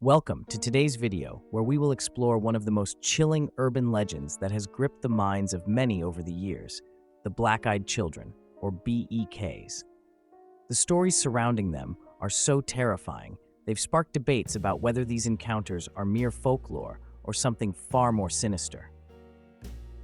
Welcome to today's video, where we will explore one of the most chilling urban legends that has gripped the minds of many over the years, the Black-Eyed Children, or BEKs. The stories surrounding them are so terrifying, they've sparked debates about whether these encounters are mere folklore or something far more sinister.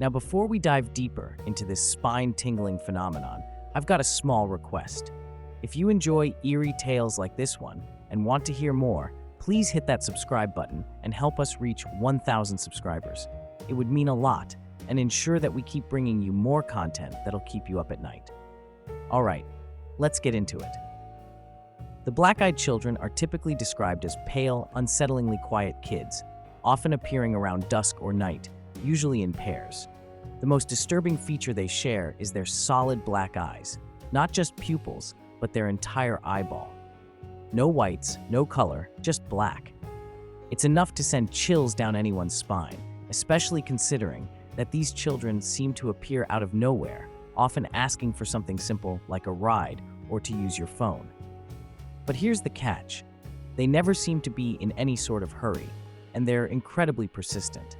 Now, before we dive deeper into this spine-tingling phenomenon, I've got a small request. If you enjoy eerie tales like this one and want to hear more, please hit that subscribe button and help us reach 1,000 subscribers. It would mean a lot and ensure that we keep bringing you more content that'll keep you up at night. All right, let's get into it. The Black-Eyed Children are typically described as pale, unsettlingly quiet kids, often appearing around dusk or night, usually in pairs. The most disturbing feature they share is their solid black eyes, not just pupils, but their entire eyeball. No whites, no color, just black. It's enough to send chills down anyone's spine, especially considering that these children seem to appear out of nowhere, often asking for something simple like a ride or to use your phone. But here's the catch. They never seem to be in any sort of hurry, and they're incredibly persistent.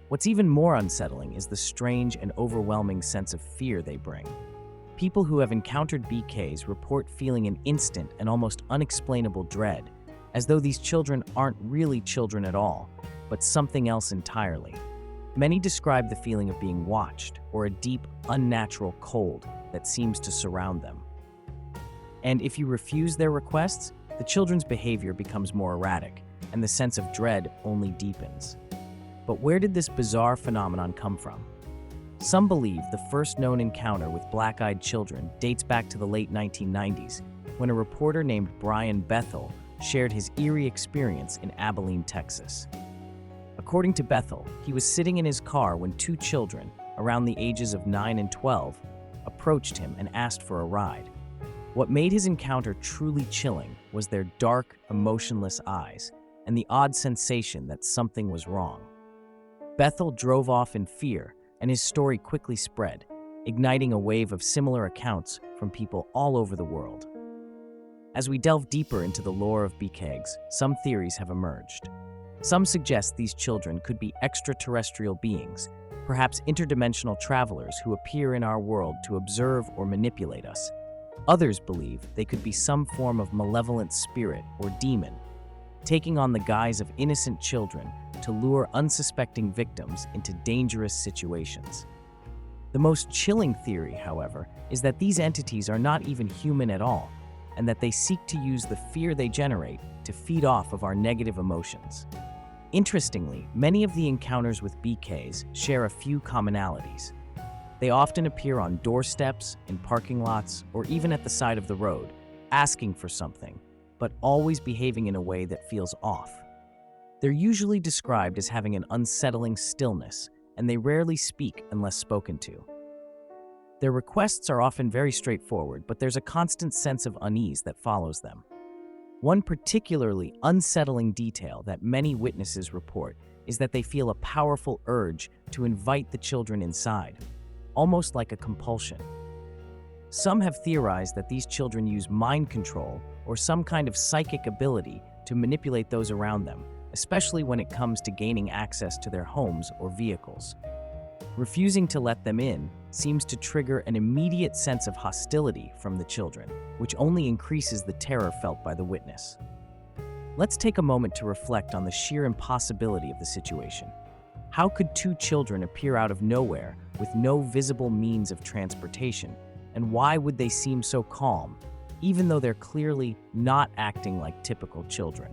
What's even more unsettling is the strange and overwhelming sense of fear they bring. People who have encountered BKs report feeling an instant and almost unexplainable dread, as though these children aren't really children at all, but something else entirely. Many describe the feeling of being watched, or a deep, unnatural cold that seems to surround them. And if you refuse their requests, the children's behavior becomes more erratic, and the sense of dread only deepens. But where did this bizarre phenomenon come from? Some believe the first known encounter with black-eyed children dates back to the late 1990s, when a reporter named Brian Bethel shared his eerie experience in Abilene, Texas. According to Bethel, he was sitting in his car when two children, around the ages of 9 and 12, approached him and asked for a ride. What made his encounter truly chilling was their dark, emotionless eyes and the odd sensation that something was wrong. Bethel drove off in fear, and his story quickly spread, igniting a wave of similar accounts from people all over the world. As we delve deeper into the lore of BKs, some theories have emerged. Some suggest these children could be extraterrestrial beings, perhaps interdimensional travelers who appear in our world to observe or manipulate us. Others believe they could be some form of malevolent spirit or demon, taking on the guise of innocent children to lure unsuspecting victims into dangerous situations. The most chilling theory, however, is that these entities are not even human at all, and that they seek to use the fear they generate to feed off of our negative emotions. Interestingly, many of the encounters with BKs share a few commonalities. They often appear on doorsteps, in parking lots, or even at the side of the road, asking for something, but always behaving in a way that feels off. They're usually described as having an unsettling stillness, and they rarely speak unless spoken to. Their requests are often very straightforward, but there's a constant sense of unease that follows them. One particularly unsettling detail that many witnesses report is that they feel a powerful urge to invite the children inside, almost like a compulsion. Some have theorized that these children use mind control or some kind of psychic ability to manipulate those around them, especially when it comes to gaining access to their homes or vehicles. Refusing to let them in seems to trigger an immediate sense of hostility from the children, which only increases the terror felt by the witness. Let's take a moment to reflect on the sheer impossibility of the situation. How could two children appear out of nowhere with no visible means of transportation, and why would they seem so calm, even though they're clearly not acting like typical children?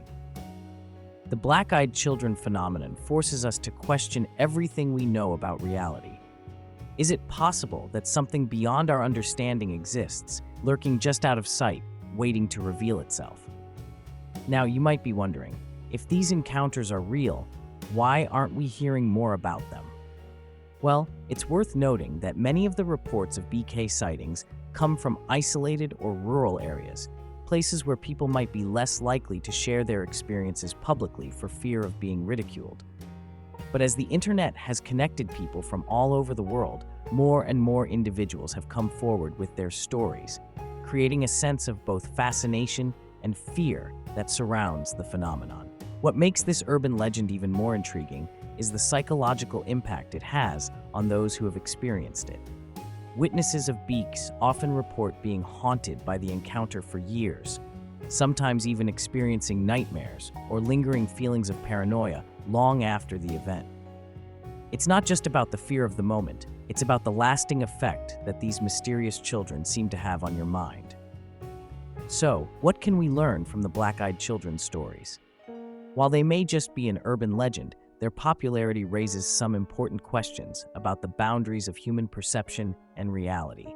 The Black-Eyed Children phenomenon forces us to question everything we know about reality. Is it possible that something beyond our understanding exists, lurking just out of sight, waiting to reveal itself? Now, you might be wondering, if these encounters are real, why aren't we hearing more about them? Well, it's worth noting that many of the reports of BK sightings come from isolated or rural areas, places where people might be less likely to share their experiences publicly for fear of being ridiculed. But as the internet has connected people from all over the world, more and more individuals have come forward with their stories, creating a sense of both fascination and fear that surrounds the phenomenon. What makes this urban legend even more intriguing is the psychological impact it has on those who have experienced it. Witnesses of beaks often report being haunted by the encounter for years, sometimes even experiencing nightmares or lingering feelings of paranoia long after the event. It's not just about the fear of the moment, it's about the lasting effect that these mysterious children seem to have on your mind. So, what can we learn from the black-eyed children's stories? While they may just be an urban legend, their popularity raises some important questions about the boundaries of human perception and reality.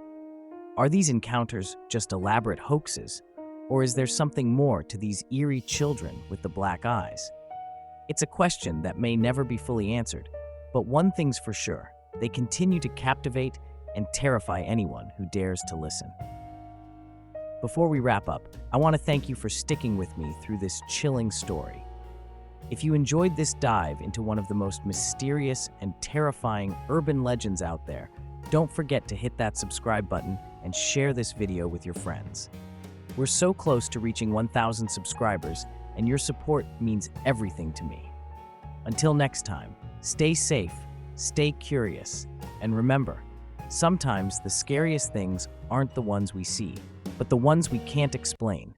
Are these encounters just elaborate hoaxes, or is there something more to these eerie children with the black eyes? It's a question that may never be fully answered, but one thing's for sure, they continue to captivate and terrify anyone who dares to listen. Before we wrap up, I want to thank you for sticking with me through this chilling story. If you enjoyed this dive into one of the most mysterious and terrifying urban legends out there, don't forget to hit that subscribe button and share this video with your friends. We're so close to reaching 1,000 subscribers, and your support means everything to me. Until next time, stay safe, stay curious, and remember, sometimes the scariest things aren't the ones we see, but the ones we can't explain.